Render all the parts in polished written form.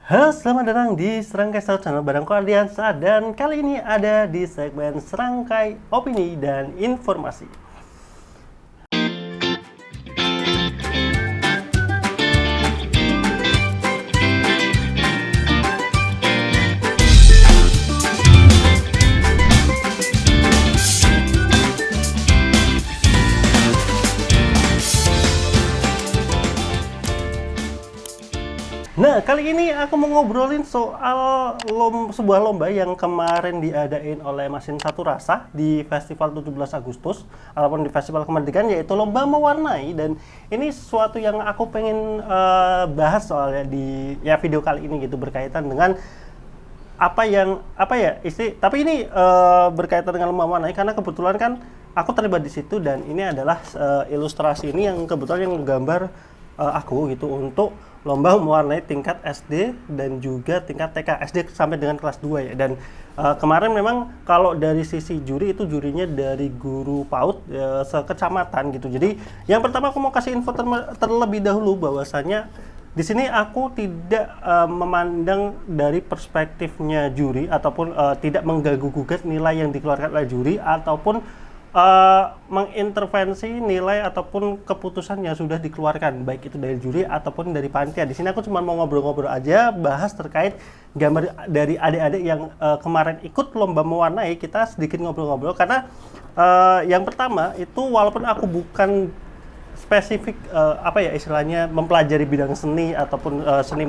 Halo, selamat datang di Serangkai Satu Channel bareng Ardiansa, dan kali ini ada di segmen Serangkai Opini dan Informasi. Nah, kali ini aku mau ngobrolin soal sebuah lomba yang kemarin diadain oleh Mesin Satu Rasa di Festival 17 Agustus ataupun di Festival Kemerdekaan, yaitu lomba mewarnai. Dan ini sesuatu yang aku pengen bahas soalnya di video kali ini gitu, berkaitan dengan tapi ini berkaitan dengan lomba mewarnai karena kebetulan kan aku terlibat di situ, dan ini adalah ilustrasi ini yang kebetulan yang menggambar aku gitu untuk lomba mewarnai tingkat SD dan juga tingkat TK, SD sampai dengan kelas 2 ya. Dan kemarin memang kalau dari sisi juri itu jurinya dari guru PAUD sekecamatan gitu. Jadi yang pertama aku mau kasih info terlebih dahulu bahwasanya di sini aku tidak memandang dari perspektifnya juri ataupun tidak mengganggu-gugat nilai yang dikeluarkan oleh juri ataupun mengintervensi nilai ataupun keputusan yang sudah dikeluarkan, baik itu dari juri ataupun dari panitia. Di sini aku cuma mau ngobrol-ngobrol aja, bahas terkait gambar dari adik-adik yang kemarin ikut lomba mewarnai. Kita sedikit ngobrol-ngobrol karena yang pertama itu, walaupun aku bukan spesifik istilahnya mempelajari bidang seni ataupun seni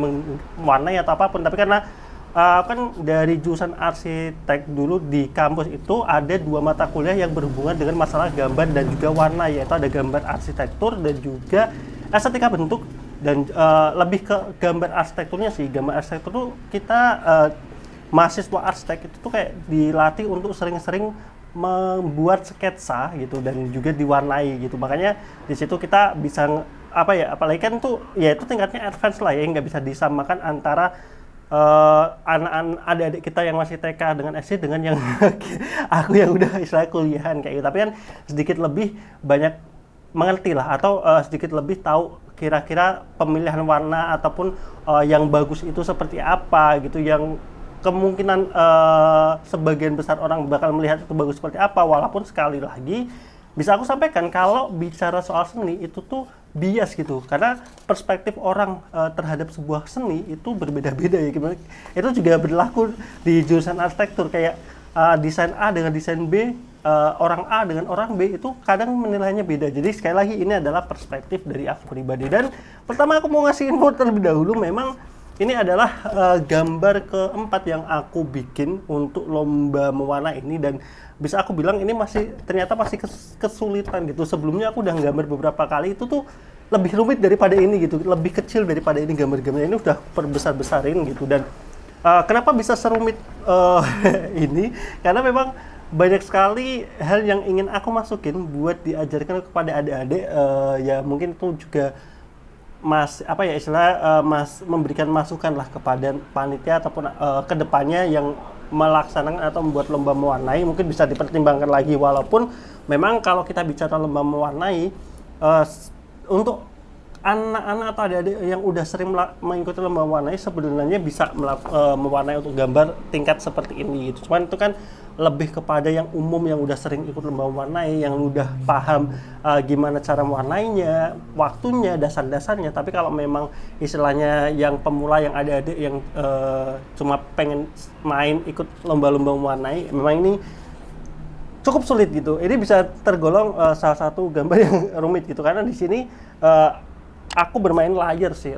mewarnai atau apapun, tapi karena kan dari jurusan arsitek dulu di kampus itu ada 2 mata kuliah yang berhubungan dengan masalah gambar dan juga warna, yaitu ada gambar arsitektur dan juga estetika bentuk. Dan lebih ke gambar arsitekturnya sih. Gambar arsitektur tuh kita mahasiswa arsitek itu tuh kayak dilatih untuk sering-sering membuat sketsa gitu dan juga diwarnai gitu. Makanya di situ kita bisa apalagi kan tuh ya itu tingkatnya advance lah ya, nggak bisa disamakan antara anak-anak adik-adik kita yang masih TK dengan SD dengan yang aku yang udah istilah kuliahan kayak gitu. Tapi kan sedikit lebih banyak mengerti lah, atau sedikit lebih tahu kira-kira pemilihan warna ataupun yang bagus itu seperti apa gitu, yang kemungkinan sebagian besar orang bakal melihat itu bagus seperti apa. Walaupun sekali lagi bisa aku sampaikan kalau bicara soal seni itu tuh bias gitu, karena perspektif orang terhadap sebuah seni itu berbeda-beda ya. Gimana itu juga berlaku di jurusan arsitektur, kayak desain A dengan desain B, orang A dengan orang B itu kadang menilainya beda. Jadi sekali lagi ini adalah perspektif dari aku pribadi. Dan pertama aku mau ngasih info terlebih dahulu, memang ini adalah gambar keempat yang aku bikin untuk lomba mewarna ini, dan bisa aku bilang ini ternyata masih kesulitan gitu. Sebelumnya aku udah gambar beberapa kali, itu tuh lebih rumit daripada ini gitu, lebih kecil daripada ini. Gambar-gambar ini udah perbesar-besarin gitu. Dan kenapa bisa serumit ini? Karena memang banyak sekali hal yang ingin aku masukin buat diajarkan kepada adik-adik, ya mungkin itu juga memberikan masukan lah kepada panitia ataupun kedepannya yang melaksanakan atau membuat lomba mewarnai, mungkin bisa dipertimbangkan lagi. Walaupun memang kalau kita bicara lomba mewarnai, untuk anak-anak atau adik-adik yang udah sering mengikuti lomba mewarnai sebenarnya bisa mewarnai untuk gambar tingkat seperti ini gitu. Cuman itu kan lebih kepada yang umum yang udah sering ikut lomba mewarnai, yang udah paham gimana cara mewarnainya, waktunya, dasar-dasarnya. Tapi kalau memang istilahnya yang pemula, yang adik-adik yang cuma pengen main ikut lomba-lomba mewarnai, memang ini cukup sulit gitu. Ini bisa tergolong salah satu gambar yang rumit gitu, karena di sini aku bermain layer sih,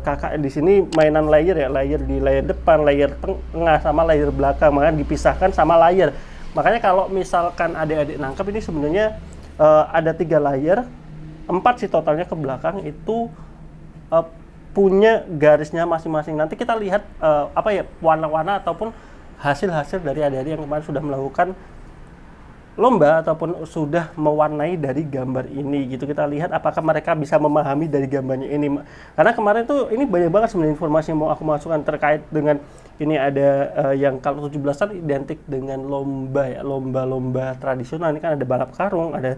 kakak di sini mainan layer ya, layer di layer depan, layer tengah, sama layer belakang, makanya dipisahkan sama layer. Makanya kalau misalkan adik-adik nangkep, ini sebenarnya ada 3 layer, 4 sih totalnya ke belakang itu punya garisnya masing-masing. Nanti kita lihat warna-warna ataupun hasil-hasil dari adik-adik yang kemarin sudah melakukan lomba ataupun sudah mewarnai dari gambar ini gitu. Kita lihat apakah mereka bisa memahami dari gambarnya ini, karena kemarin tuh ini banyak banget sebenarnya informasi yang mau aku masukkan terkait dengan ini. Ada yang kalau 17-an identik dengan lomba tradisional. Ini kan ada balap karung, ada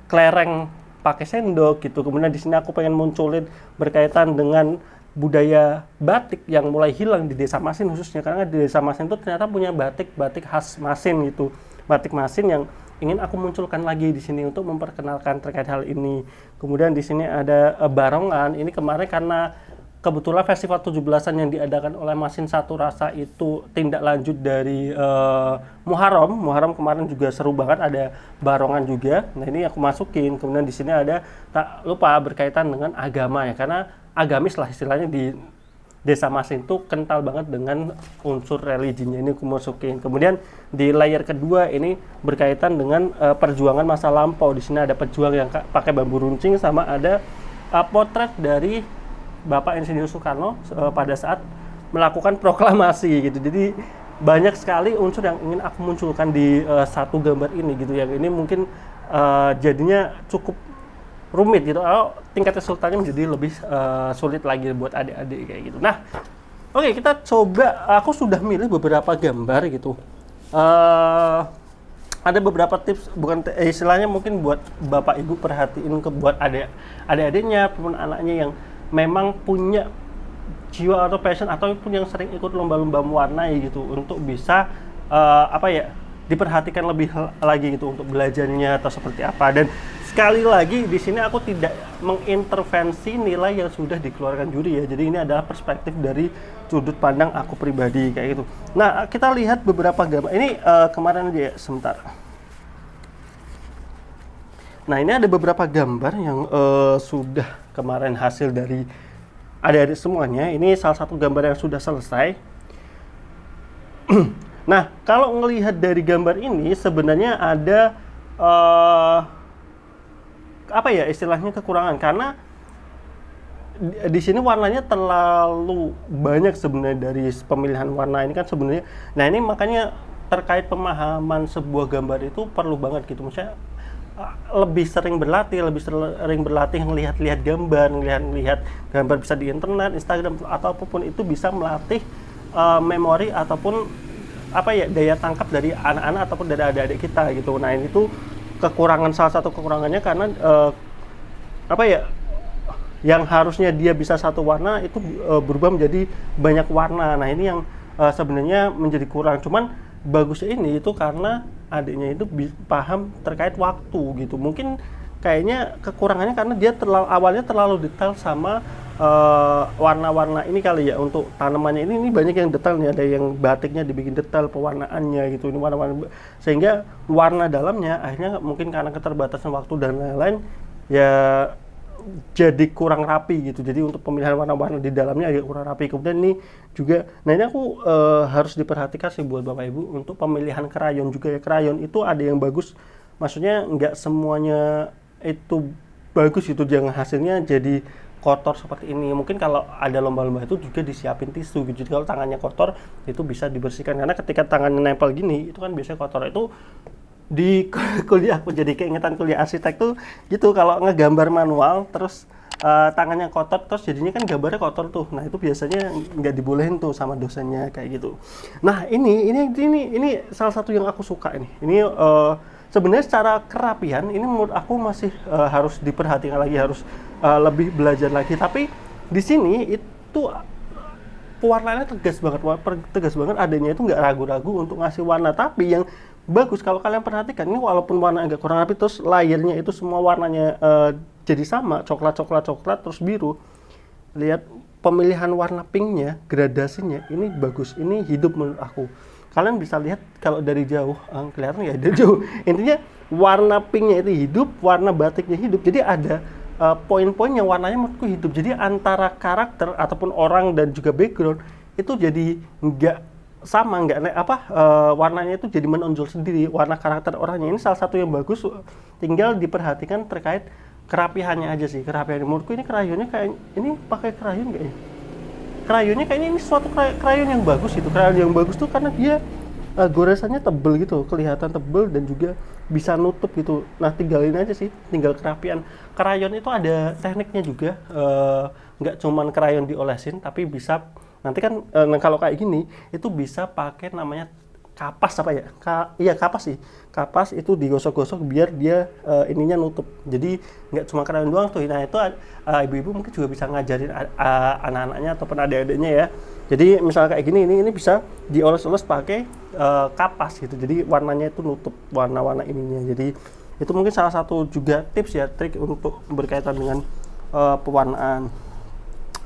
kelereng pakai sendok gitu. Kemudian di sini aku pengen munculin berkaitan dengan budaya batik yang mulai hilang di Desa Masin khususnya, karena di Desa Masin itu ternyata punya batik khas Masin gitu, batik Masin yang ingin aku munculkan lagi di sini untuk memperkenalkan terkait hal ini. Kemudian di sini ada barongan. Ini kemarin karena kebetulan festival 17-an yang diadakan oleh Masin Satu Rasa itu tindak lanjut dari Muharram. Muharram kemarin juga seru banget, ada barongan juga. Nah, ini aku masukin. Kemudian di sini ada, tak lupa, berkaitan dengan agama ya, karena agamis lah istilahnya di Desa Masin itu kental banget dengan unsur religinya, ini aku masukin. Kemudian di layer kedua ini berkaitan dengan perjuangan masa lampau. Di sini ada pejuang yang pakai bambu runcing, sama ada potret dari Bapak Insinyur Soekarno pada saat melakukan proklamasi gitu. Jadi banyak sekali unsur yang ingin aku munculkan di satu gambar ini gitu. Yang ini mungkin jadinya cukup rumit gitu, tingkat kesulitannya menjadi lebih sulit lagi buat adik-adik kayak gitu. Nah, oke, kita coba, aku sudah milih beberapa gambar gitu. Ada beberapa tips, bukan istilahnya mungkin buat bapak ibu perhatiin buat adik-adiknya ataupun anaknya yang memang punya jiwa atau passion ataupun yang sering ikut lomba-lomba mewarnai gitu, untuk bisa diperhatikan lebih lagi gitu untuk belajarnya atau seperti apa. Dan sekali lagi di sini aku tidak mengintervensi nilai yang sudah dikeluarkan juri ya. Jadi ini adalah perspektif dari sudut pandang aku pribadi kayak gitu. Nah, kita lihat beberapa gambar. Ini kemarin aja ya, sebentar. Nah, ini ada beberapa gambar yang sudah kemarin hasil dari adik-adik semuanya. Ini salah satu gambar yang sudah selesai. Nah, kalau ngelihat dari gambar ini sebenarnya ada istilahnya kekurangan, karena di sini warnanya terlalu banyak sebenarnya dari pemilihan warna ini kan sebenarnya. Nah, ini makanya terkait pemahaman sebuah gambar itu perlu banget gitu. Maksudnya lebih sering berlatih ngelihat-lihat gambar, ngelihat gambar bisa di internet, Instagram atau apapun itu, bisa melatih memori ataupun daya tangkap dari anak-anak ataupun dari adik-adik kita gitu. Nah, ini tuh salah satu kekurangannya, karena yang harusnya dia bisa satu warna itu berubah menjadi banyak warna. Nah, ini yang sebenarnya menjadi kurang. Cuman bagusnya ini itu karena adiknya itu paham terkait waktu gitu. Mungkin kayaknya kekurangannya karena dia awalnya terlalu detail sama warna-warna ini kali ya. Untuk tanamannya ini banyak yang detail nih, ada yang batiknya dibikin detail pewarnaannya gitu, ini warna-warna, sehingga warna dalamnya akhirnya mungkin karena keterbatasan waktu dan lain-lain ya jadi kurang rapi gitu. Jadi untuk pemilihan warna-warna di dalamnya agak kurang rapi. Kemudian ini juga, nah ini aku harus diperhatikan sih buat bapak ibu untuk pemilihan krayon juga ya. Krayon itu ada yang bagus, maksudnya nggak semuanya itu bagus gitu, jangan hasilnya jadi kotor seperti ini. Mungkin kalau ada lomba-lomba itu juga disiapin tisu gitu. Jadi kalau tangannya kotor itu bisa dibersihkan, karena ketika tangannya nempel gini itu kan biasanya kotor. Itu di kuliah aku jadi keingetan kuliah arsitek tuh gitu, kalau ngegambar manual terus tangannya kotor, terus jadinya kan gambarnya kotor tuh. Nah, itu biasanya nggak dibolehin tuh sama dosennya kayak gitu. Nah, ini salah satu yang aku suka ini. Ini sebenarnya secara kerapian ini menurut aku masih harus diperhatikan lagi, harus lebih belajar lagi. Tapi di sini itu pewarnaannya tegas banget, adanya itu nggak ragu-ragu untuk ngasih warna. Tapi yang bagus kalau kalian perhatikan, ini walaupun warna agak kurang rapi, terus layernya itu semua warnanya jadi sama, coklat terus biru. Lihat pemilihan warna pinknya, gradasinya ini bagus, ini hidup menurut aku. Kalian bisa lihat kalau dari jauh, kelihatan nggak dari jauh. Intinya warna pinknya itu hidup, warna batiknya hidup. Jadi ada poin-poin yang warnanya menurutku hidup. Jadi antara karakter ataupun orang dan juga background itu jadi nggak sama, warnanya itu jadi menonjol sendiri. Warna karakter orangnya ini salah satu yang bagus. Tinggal diperhatikan terkait kerapihannya aja sih. Kerapihan menurutku ini krayonnya kayak ini pakai krayon nggak ya? Krayonnya kayaknya ini suatu krayon yang bagus gitu. Krayon yang bagus tuh karena dia goresannya tebel gitu, kelihatan tebel dan juga bisa nutup gitu. Nah, tinggalin aja sih, tinggal kerapian. Krayon itu ada tekniknya juga, nggak cuman krayon diolesin, tapi bisa nanti kan kalau kayak gini itu bisa pakai namanya kapas apa ya? Iya kapas sih. Kapas itu digosok-gosok biar dia ininya nutup. Jadi nggak cuma krayon doang tuh. Nah itu ibu-ibu mungkin juga bisa ngajarin anak-anaknya ataupun adik-adiknya ya. Jadi misalnya kayak gini, ini bisa dioles-oles pakai kapas gitu. Jadi warnanya itu nutup warna-warna ininya. Jadi itu mungkin salah satu juga tips ya, trik untuk berkaitan dengan pewarnaan.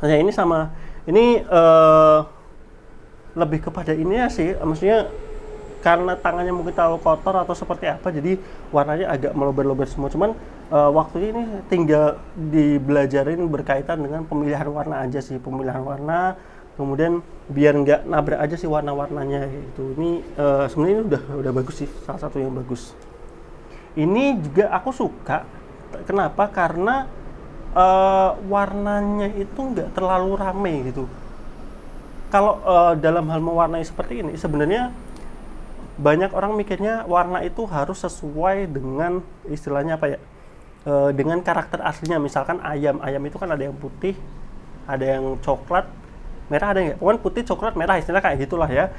Nah ini sama ini lebih kepada ininya sih, maksudnya karena tangannya mungkin terlalu kotor atau seperti apa, jadi warnanya agak melober-lober semua. Cuman waktu ini tinggal dibelajarin berkaitan dengan pemilihan warna aja sih, pemilihan warna, kemudian biar nggak nabrak aja sih warna-warnanya gitu. Ini sebenarnya ini udah bagus sih, salah satu yang bagus. Ini juga aku suka, kenapa? Karena warnanya itu nggak terlalu rame gitu. Kalau dalam hal mewarnai seperti ini, sebenarnya banyak orang mikirnya warna itu harus sesuai dengan istilahnya apa ya, dengan karakter aslinya. Misalkan ayam itu kan ada yang putih, ada yang coklat, merah, ada yang pokoknya putih, coklat, merah, istilah kayak gitulah ya.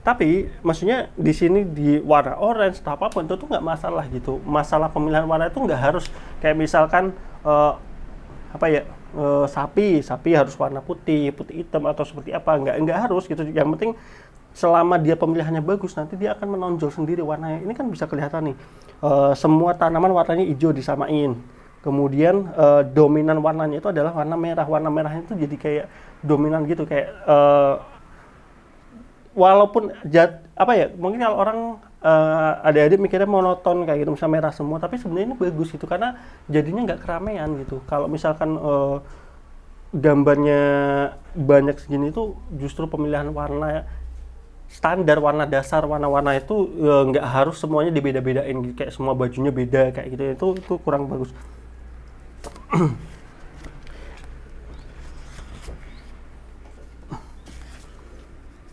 Tapi maksudnya di sini di warna orange atau apapun itu tuh nggak masalah gitu. Masalah pemilihan warna itu nggak harus kayak misalkan apa ya, sapi harus warna putih hitam atau seperti apa, nggak harus gitu. Yang penting selama dia pemilihannya bagus, nanti dia akan menonjol sendiri warnanya. Ini kan bisa kelihatan nih, semua tanaman warnanya hijau disamain. Kemudian dominan warnanya itu adalah warna merah. Warna merahnya itu jadi kayak dominan gitu, kayak walaupun apa ya, mungkin kalau orang adik-adik mikirnya monoton kayak gitu, misalnya merah semua, tapi sebenarnya ini bagus gitu karena jadinya nggak keramaian gitu. Kalau misalkan gambarnya banyak segini itu justru pemilihan warna standar, warna dasar, warna-warna itu nggak harus semuanya dibeda-bedain gitu, kayak semua bajunya beda kayak gitu, itu kurang bagus.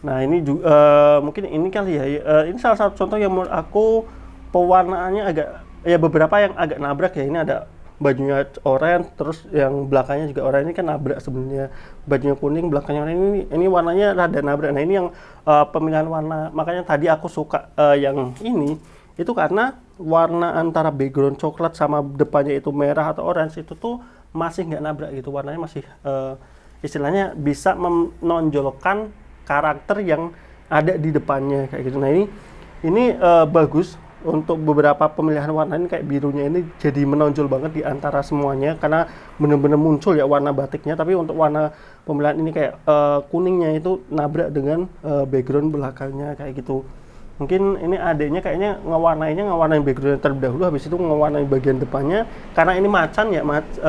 Nah ini juga mungkin ini kali ya, ini salah satu contoh yang menurut aku pewarnaannya agak ya, beberapa yang agak nabrak ya. Ini ada bajunya oranye, terus yang belakangnya juga oranye, ini kan nabrak sebenarnya. Bajunya kuning, belakangnya oranye, ini warnanya rada nabrak. Nah ini yang pemilihan warna, makanya tadi aku suka yang ini itu karena warna antara background coklat sama depannya itu merah atau orange itu tuh masih nggak nabrak gitu, warnanya masih istilahnya bisa menonjolkan karakter yang ada di depannya kayak gitu. Nah ini bagus untuk beberapa pemilihan warna. Ini kayak birunya ini jadi menonjol banget di antara semuanya karena benar-benar muncul ya warna batiknya. Tapi untuk warna pemilihan ini kayak kuningnya itu nabrak dengan background belakangnya kayak gitu. Mungkin ini adiknya kayaknya ngewarnain background terlebih dahulu, habis itu ngewarnain bagian depannya. Karena ini macan ya,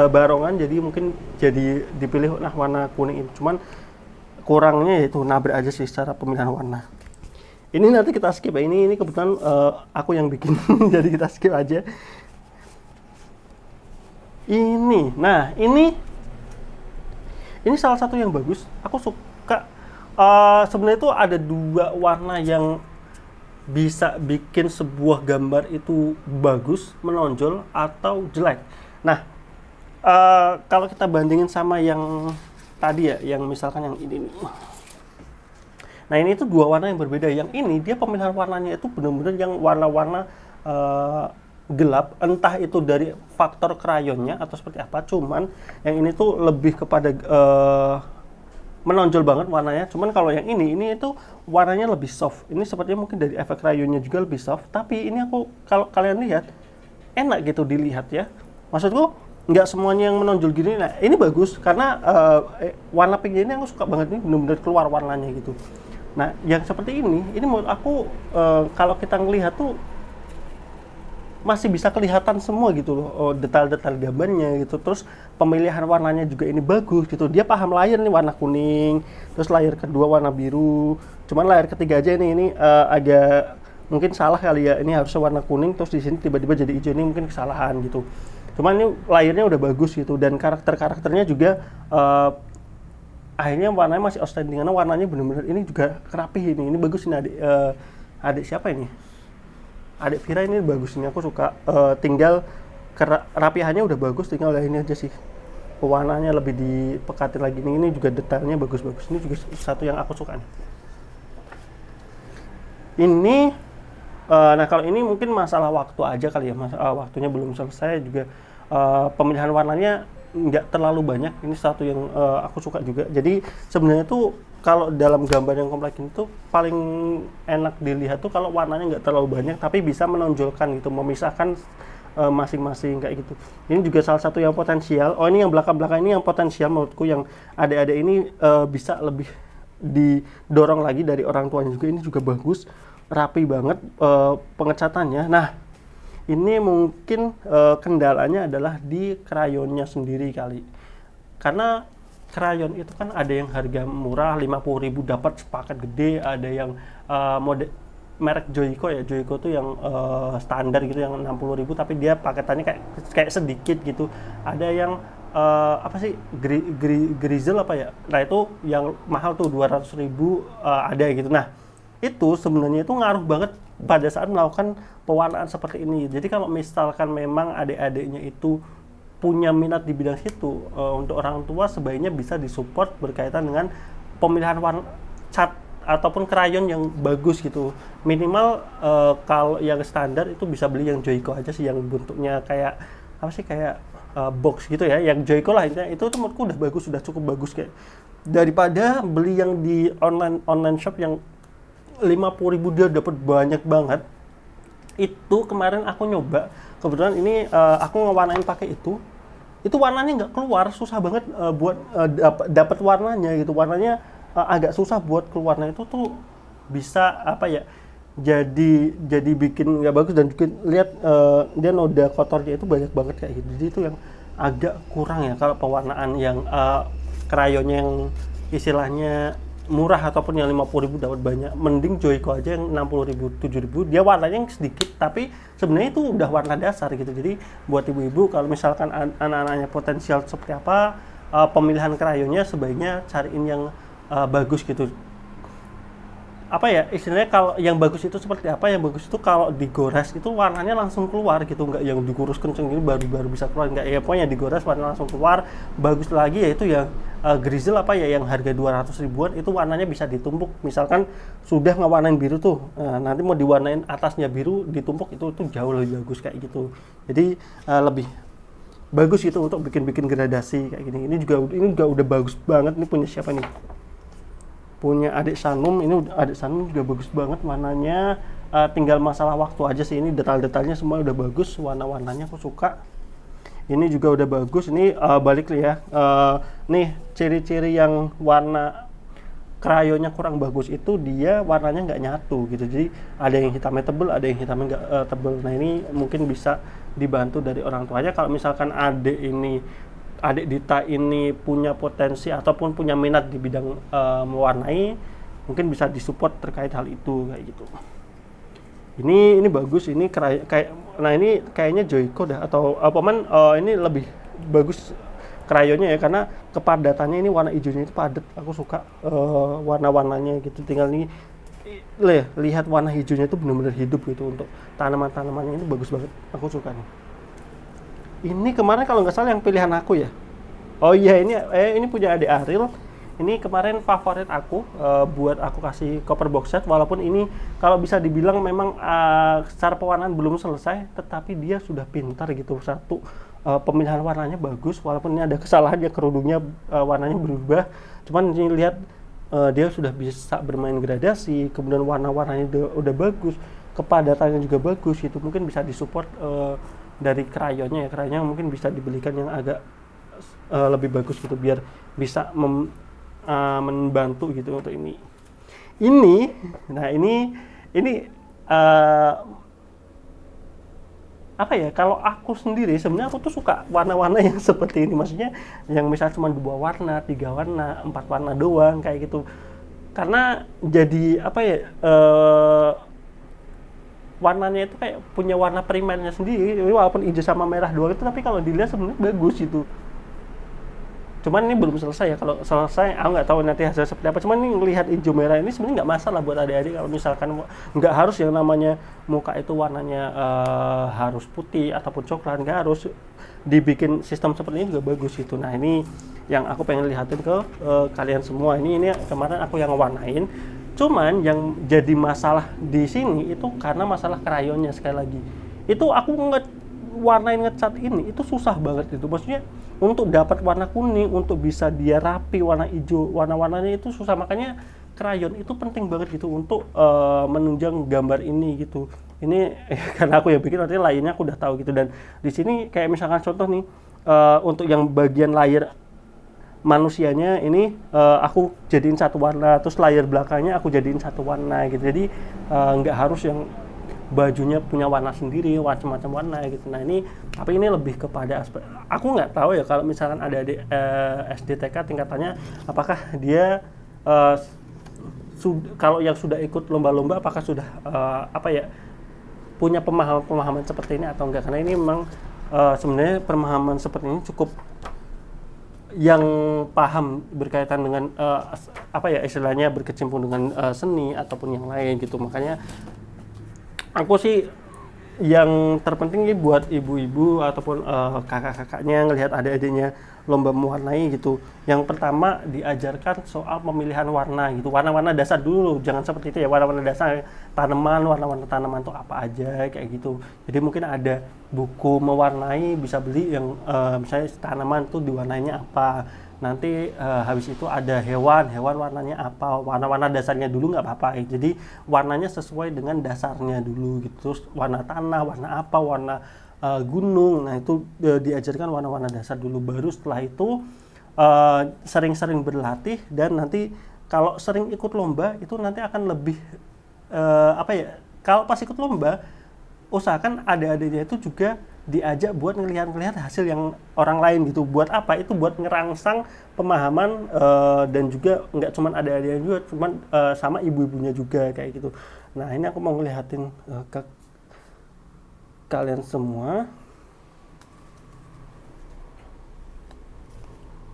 barongan, jadi mungkin jadi dipilih warna kuning ini. Cuman kurangnya yaitu nabrak aja sih secara pemilihan warna. Ini nanti kita skip ya, ini kebetulan aku yang bikin jadi kita skip aja. Nah ini salah satu yang bagus, aku suka. Sebenarnya itu ada dua warna yang bisa bikin sebuah gambar itu bagus, menonjol atau jelek. Nah kalau kita bandingin sama yang tadi ya, yang misalkan yang ini nih. Nah ini tuh dua warna yang berbeda. Yang ini dia pemilihan warnanya itu benar-benar yang warna-warna gelap, entah itu dari faktor krayonnya atau seperti apa. Cuman yang ini tuh lebih kepada menonjol banget warnanya. Cuman kalau yang ini itu warnanya lebih soft. Ini sepertinya mungkin dari efek krayonnya juga lebih soft. Tapi ini aku, kalau kalian lihat, enak gitu dilihat ya. Maksudku nggak semuanya yang menonjol gini. Nah ini bagus karena warna pinknya ini aku suka banget, ini benar-benar keluar warnanya gitu. Nah yang seperti ini menurut aku kalau kita ngelihat tuh masih bisa kelihatan semua gitu loh, detail-detail gambarnya gitu. Terus pemilihan warnanya juga ini bagus gitu. Dia paham layer nih warna kuning, terus layer kedua warna biru. Cuman layer ketiga aja ini agak mungkin salah kali ya. Ini harusnya warna kuning, terus di sini tiba-tiba jadi hijau, ini mungkin kesalahan gitu. Cuman ini layernya udah bagus gitu, dan karakternya juga akhirnya warnanya masih outstanding, karena warnanya bener-bener ini juga kerapih ini bagus ini. Adik siapa ini? Adik Vira ini bagus ini, aku suka. Tinggal kerapihannya udah bagus, tinggal ini aja sih pewarnanya lebih dipekatin lagi. Ini juga detailnya bagus-bagus, ini juga satu yang aku suka nih. Ini nah kalau ini mungkin masalah waktu aja kali ya, waktunya belum selesai juga. Pemilihan warnanya nggak terlalu banyak, ini satu yang aku suka juga. Jadi sebenarnya tuh kalau dalam gambar yang kompleks itu paling enak dilihat tuh kalau warnanya nggak terlalu banyak tapi bisa menonjolkan gitu, memisahkan masing-masing kayak gitu. Ini juga salah satu yang potensial. Oh, ini yang belakang-belakang ini yang potensial menurutku, yang adik-adik ini bisa lebih didorong lagi dari orang tuanya juga. Ini juga bagus, rapi banget pengecatannya. Nah, ini mungkin kendalanya adalah di krayonnya sendiri kali. Karena krayon itu kan ada yang harga murah 50.000 dapat sepaket gede, ada yang mode merek Joico ya. Joico tuh yang standar gitu yang 60.000 tapi dia paketannya kayak sedikit gitu. Ada yang apa sih, Grizzle apa ya? Nah, itu yang mahal tuh 200.000 ada gitu. Nah, itu sebenarnya itu ngaruh banget pada saat melakukan pewarnaan seperti ini. Jadi kalau misalkan memang adik-adiknya itu punya minat di bidang situ, untuk orang tua sebaiknya bisa disupport berkaitan dengan pemilihan warna cat ataupun krayon yang bagus gitu. Minimal kalau yang standar itu bisa beli yang Joico aja sih, yang bentuknya kayak apa sih, kayak box gitu ya, yang Joico lah intinya. Itu menurutku udah bagus, sudah cukup bagus, kayak daripada beli yang di online shop yang 50.000 dia dapat banyak banget. Itu kemarin aku nyoba, kebetulan ini aku ngewarnain pakai itu warnanya nggak keluar, susah banget buat dapat warnanya gitu. Warnanya agak susah buat keluarnya. Itu tuh bisa apa ya, jadi bikin nggak bagus, dan juga lihat dia noda kotornya itu banyak banget kayak gitu. Jadi itu yang agak kurang ya kalau pewarnaan yang krayonnya yang istilahnya murah ataupun yang 50.000 dapat banyak. Mending Joico aja yang 60.000 7.000, dia warnanya yang sedikit tapi sebenarnya itu udah warna dasar gitu. Jadi buat ibu-ibu kalau misalkan anak-anaknya potensial seperti apa, pemilihan krayonnya sebaiknya cariin yang bagus gitu. Apa ya istilahnya, kalau yang bagus itu seperti apa? Yang bagus itu kalau digores itu warnanya langsung keluar gitu, nggak yang digorus kenceng gitu baru bisa keluar, nggak ya. Pokoknya digores warna langsung keluar. Bagus lagi yaitu yang Grizzle apa ya, yang harga 200 ribuan itu warnanya bisa ditumpuk. Misalkan sudah ngewarnain biru tuh, nanti mau diwarnain atasnya biru ditumpuk, itu jauh lebih bagus kayak gitu. Jadi lebih bagus gitu untuk bikin gradasi kayak gini. Ini juga udah bagus banget. Ini punya siapa nih? Punya adik Sanum. Ini adik Sanum juga bagus banget warnanya. Tinggal masalah waktu aja sih. Ini detail-detailnya semua udah bagus, warna-warnanya aku suka. Ini juga udah bagus. Ini balik ya, nih ciri-ciri yang warna krayonnya kurang bagus itu dia warnanya nggak nyatu gitu. Jadi ada yang hitamnya tebel, ada yang hitamnya nggak tebel. Nah, ini mungkin bisa dibantu dari orang tuanya. Kalau misalkan adik Dita ini punya potensi ataupun punya minat di bidang mewarnai, mungkin bisa disupport terkait hal itu kayak gitu. Ini bagus, ini nah ini kayaknya Joico dah atau paman, ini lebih bagus krayonnya ya, karena kepadatannya ini warna hijaunya itu padat. Aku suka warna-warnanya gitu. Tinggal nih lihat warna hijaunya itu benar-benar hidup gitu. Untuk tanaman-tanamannya ini bagus banget, aku suka nih. Ini kemarin kalau nggak salah yang pilihan aku ya. Oh iya, ini punya adik Ariel. Ini kemarin favorit aku, buat aku kasih copper box set. Walaupun ini kalau bisa dibilang memang secara pewarnaan belum selesai, tetapi dia sudah pintar gitu. Satu, pemilihan warnanya bagus. Walaupun ini ada kesalahan ya, kerudungnya warnanya berubah. Cuman ini lihat dia sudah bisa bermain gradasi. Kemudian warna-warnanya udah bagus, kepadatannya juga bagus. Itu mungkin bisa disupport dari krayonnya ya. Krayonnya mungkin bisa dibelikan yang agak lebih bagus gitu, biar bisa membantu gitu untuk ini. Nah ini apa ya, kalau aku sendiri sebenarnya aku tuh suka warna-warna yang seperti ini. Maksudnya yang misal cuma 2 warna, 3 warna, 4 warna doang kayak gitu. Karena jadi apa ya, warnanya itu kayak punya warna primernya sendiri, walaupun hijau sama merah doang itu, tapi kalau dilihat sebenarnya bagus itu. Cuman ini belum selesai ya. Kalau selesai aku nggak tahu nanti hasil seperti apa. Cuman ini melihat hijau merah ini sebenarnya nggak masalah buat adik-adik. Kalau misalkan nggak harus yang namanya muka itu warnanya harus putih ataupun coklat, nggak harus. Dibikin sistem seperti ini juga bagus gitu. Nah, ini yang aku pengen lihatin ke kalian semua. Ini kemarin aku yang ngewarnain. Cuman yang jadi masalah di sini itu karena masalah krayonnya sekali lagi. Itu aku warnain ngecat ini itu susah banget itu. Maksudnya untuk dapat warna kuning, untuk bisa dia rapi warna hijau, warna-warnanya itu susah. Makanya krayon itu penting banget gitu untuk menunjang gambar ini gitu. Ini karena aku yang bikin, artinya lainnya aku udah tahu gitu. Dan di sini kayak misalkan contoh nih, untuk yang bagian layar manusianya ini aku jadiin satu warna, terus layar belakangnya aku jadiin satu warna gitu. Jadi nggak harus yang bajunya punya warna sendiri, macam-macam warna gitu. Nah ini, tapi ini lebih kepada aspek, aku nggak tahu ya kalau misalkan ada adik SDTK tingkatannya, apakah dia kalau yang sudah ikut lomba-lomba apakah sudah punya pemahaman seperti ini atau enggak, karena ini memang sebenarnya pemahaman seperti ini cukup yang paham berkaitan dengan istilahnya berkecimpung dengan seni ataupun yang lain gitu. Makanya aku sih yang terpenting ini buat ibu-ibu ataupun kakak-kakaknya ngelihat adik-adiknya lomba mewarnai gitu. Yang pertama diajarkan soal pemilihan warna gitu. Warna-warna dasar dulu, jangan seperti itu ya, warna-warna dasar tanaman, warna-warna tanaman itu apa aja kayak gitu. Jadi mungkin ada buku mewarnai, bisa beli yang misalnya tanaman tuh diwarnainya apa. Nanti habis itu ada hewan warnanya apa, warna-warna dasarnya dulu nggak apa-apa. Jadi warnanya sesuai dengan dasarnya dulu gitu. Terus warna tanah, warna apa, warna gunung. Nah itu diajarkan warna-warna dasar dulu. Baru setelah itu sering-sering berlatih, dan nanti kalau sering ikut lomba itu nanti akan lebih kalau pas ikut lomba usahakan adik-adiknya itu juga diajak buat ngelihat hasil yang orang lain gitu. Buat apa? Itu buat ngerangsang pemahaman dan juga nggak cuman adik-adiknya juga, cuman sama ibu-ibunya juga kayak gitu. Nah ini aku mau ngeliatin ke kalian semua.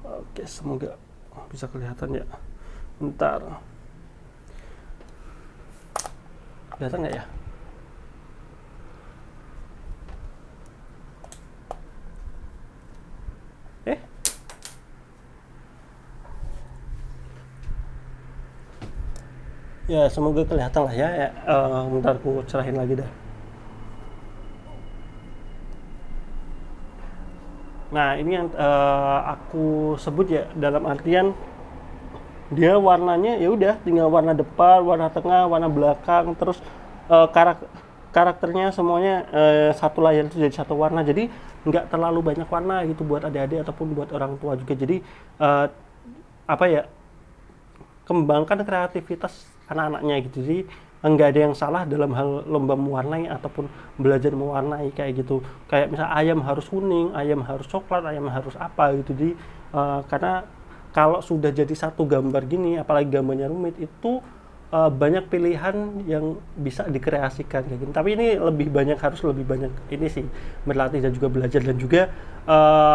Oke, semoga bisa kelihatan ya. Bentar. Kelihatan nggak ya? Ya semoga kelihatan lah ya. Bentar aku cerahin lagi dah. Nah ini yang aku sebut ya, dalam artian dia warnanya ya udah tinggal warna depan, warna tengah, warna belakang, terus karakternya semuanya satu layar itu jadi satu warna. Jadi nggak terlalu banyak warna gitu buat adik-adik ataupun buat orang tua juga. Jadi kembangkan kreativitas anak-anaknya gitu. Jadi enggak ada yang salah dalam hal lomba mewarnai ataupun belajar mewarnai kayak gitu. Kayak misalnya ayam harus kuning, ayam harus coklat, ayam harus apa gitu. Jadi karena kalau sudah jadi satu gambar gini, apalagi gambarnya rumit, itu banyak pilihan yang bisa dikreasikan kayak gitu. Tapi ini harus lebih banyak ini sih, berlatih dan juga belajar. Dan juga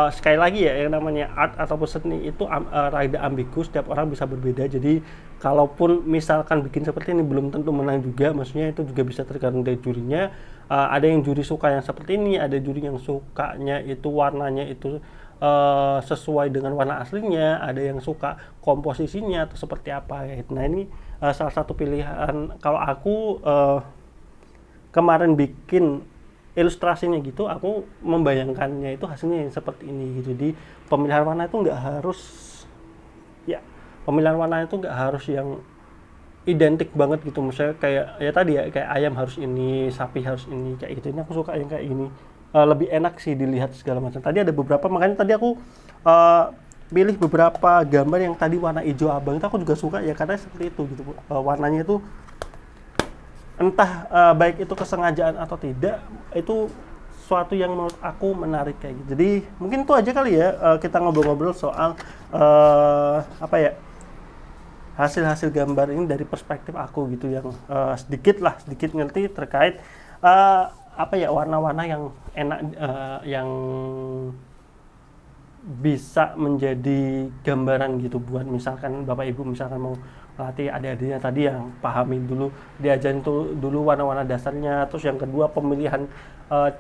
sekali lagi ya, yang namanya art ataupun seni itu rada ambigus, setiap orang bisa berbeda. Jadi kalaupun misalkan bikin seperti ini belum tentu menang juga, maksudnya itu juga bisa tergantung dari jurinya. Ada yang juri suka yang seperti ini, ada juri yang sukanya itu warnanya itu sesuai dengan warna aslinya, ada yang suka komposisinya atau seperti apa ya. Nah ini salah satu pilihan. Kalau aku kemarin bikin ilustrasinya gitu, aku membayangkannya itu hasilnya yang seperti ini gitu. Jadi pemilihan warna itu nggak harus yang identik banget gitu. Misalnya kayak ya tadi ya, kayak ayam harus ini, sapi harus ini, kayak gitu. Ini aku suka yang kayak ini. Lebih enak sih dilihat segala macam. Tadi ada beberapa, makanya tadi aku pilih beberapa gambar yang tadi warna hijau abang itu aku juga suka ya, karena seperti itu gitu. Warnanya itu entah baik itu kesengajaan atau tidak, itu suatu yang menurut aku menarik kayak gitu. Jadi mungkin itu aja kali ya, kita ngobrol-ngobrol soal hasil-hasil gambar ini dari perspektif aku gitu, yang sedikit ngerti terkait warna-warna yang enak, yang bisa menjadi gambaran gitu buat misalkan Bapak Ibu misalkan mau latih adik-adiknya tadi yang pahami dulu, diajarin tuh dulu warna-warna dasarnya, terus yang kedua pemilihan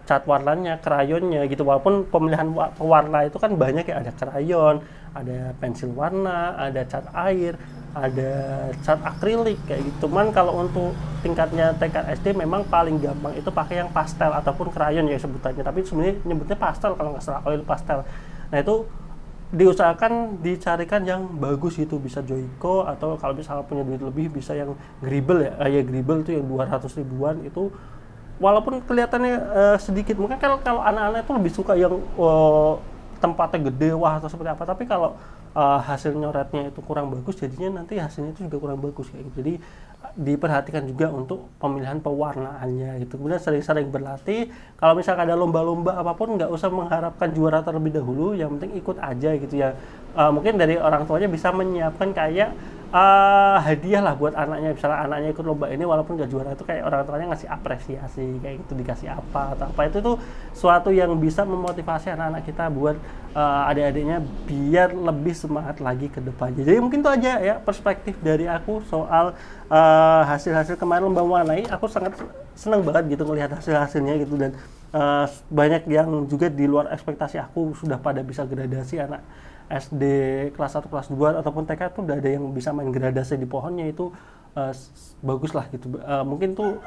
cat warnanya, krayonnya gitu. Walaupun pemilihan warna itu kan banyak ya, ada krayon, ada pensil warna, ada cat air, ada cat akrilik kayak gitu. Cuman kalau untuk tingkatnya TK SD memang paling gampang itu pakai yang pastel ataupun krayon ya sebutannya, tapi sebenarnya nyebutnya pastel kalau nggak salah, oil pastel. Nah itu diusahakan dicarikan yang bagus gitu, bisa Joico atau kalau misalnya punya duit lebih bisa yang Gribble ya, ya Gribble itu yang 200 ribuan itu, walaupun kelihatannya sedikit, mungkin kalau anak-anak itu lebih suka yang tempatnya gede wah atau seperti apa, tapi kalau hasil nyoretnya itu kurang bagus jadinya nanti hasilnya itu juga kurang bagus kayak gitu. Jadi diperhatikan juga untuk pemilihan pewarnaannya gitu. Kemudian sering-sering berlatih. Kalau misalkan ada lomba-lomba apapun nggak usah mengharapkan juara terlebih dahulu, yang penting ikut aja gitu ya. Mungkin dari orang tuanya bisa menyiapkan kayak hadiah lah buat anaknya, misalnya anaknya ikut lomba ini walaupun gak juara, itu kayak orang tuanya ngasih apresiasi kayak gitu, dikasih apa atau apa, itu tuh suatu yang bisa memotivasi anak-anak kita buat adik-adiknya biar lebih semangat lagi ke depannya. Jadi mungkin itu aja ya perspektif dari aku soal hasil-hasil kemarin lomba mewarnai. Aku sangat senang banget gitu melihat hasil-hasilnya gitu, dan banyak yang juga di luar ekspektasi aku sudah pada bisa gradasi. Anak SD kelas 1, kelas 2 ataupun TK tuh udah ada yang bisa main gradasi di pohonnya, itu bagus lah gitu. Mungkin tuh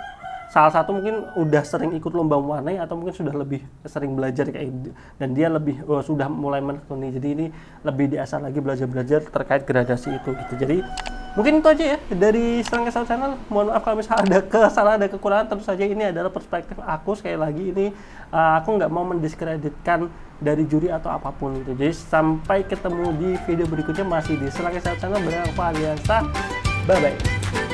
salah satu mungkin udah sering ikut lomba mewarnai atau mungkin sudah lebih sering belajar kayak, dan dia lebih sudah mulai menekuni, jadi ini lebih diasah lagi belajar terkait gradasi itu gitu. Jadi mungkin itu aja ya dari Serangga Sal Channel. Mohon maaf kalau misalnya ada kesalahan, ada kekurangan, tentu saja ini adalah perspektif aku. Sekali lagi ini aku nggak mau mendiskreditkan dari juri atau apapun itu. Jadi sampai ketemu di video berikutnya masih di Serangga Sal Channel bersama aku Aliansa. Bye bye.